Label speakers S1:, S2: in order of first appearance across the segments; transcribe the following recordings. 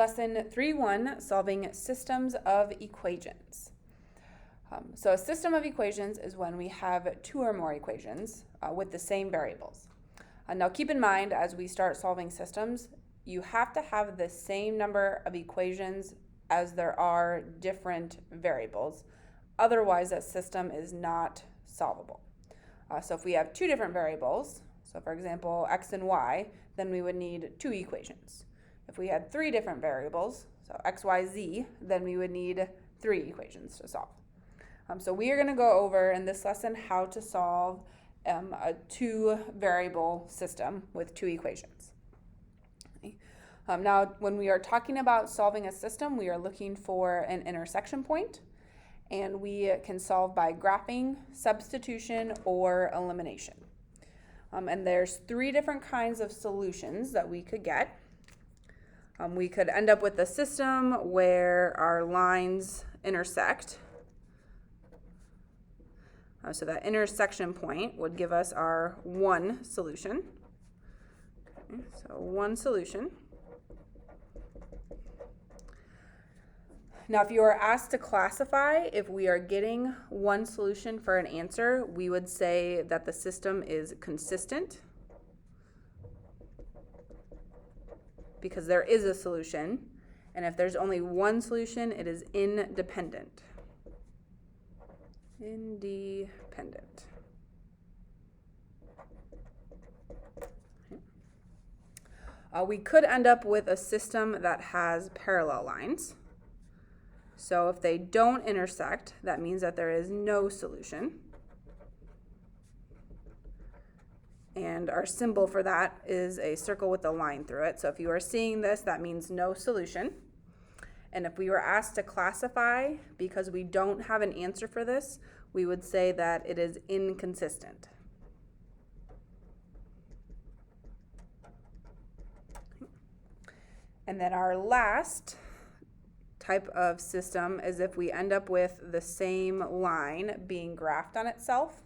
S1: Lesson 3-1, solving systems of equations. So a system of equations is when we have two or more equations with the same variables. Now keep in mind, as we start solving systems, you have to have the same number of equations as there are different variables. Otherwise, that system is not solvable. So if we have two different variables, so for example, x and y, then we would need two equations. If we had three different variables, so x, y, z, then we would need three equations to solve. So we are going to go over in this lesson how to solve a two-variable system with two equations. Okay. Now, when we are talking about solving a system, we are looking for an intersection point, and we can solve by graphing, substitution, or elimination. And there's three different kinds of solutions that we could get. We could end up with a system where our lines intersect. So that intersection point would give us our one solution. Okay, so one solution. Now, if you are asked to classify if we are getting one solution for an answer, we would say that the system is consistent, because there is a solution, and if there's only one solution, it is independent. Independent. We could end up with a system that has parallel lines. So if they don't intersect, that means that there is no solution. And our symbol for that is a circle with a line through it. So if you are seeing this, that means no solution. And if we were asked to classify, because we don't have an answer for this, we would say that it is inconsistent. And then our last type of system is if we end up with the same line being graphed on itself.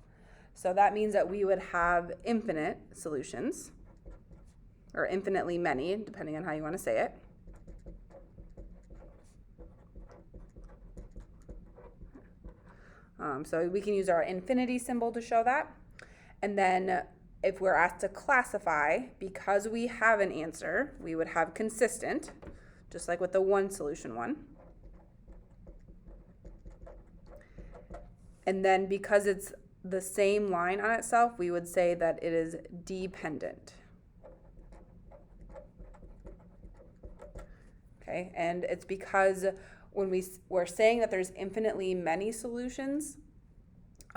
S1: So that means that we would have infinite solutions, or infinitely many, depending on how you want to say it. So we can use our infinity symbol to show that. And then if we're asked to classify, because we have an answer, we would have consistent, just like with the one solution one. And then because it's the same line on itself, we would say that it is dependent. Okay, and it's because when we're saying that there's infinitely many solutions,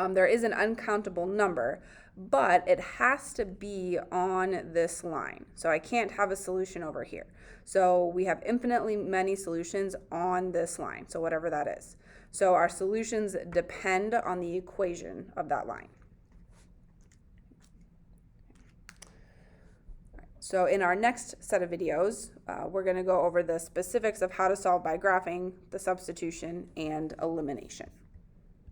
S1: there is an uncountable number, but it has to be on this line. So I can't have a solution over here. So we have infinitely many solutions on this line, so whatever that is. So our solutions depend on the equation of that line. So in our next set of videos, we're going to go over the specifics of how to solve by graphing, the substitution, and elimination.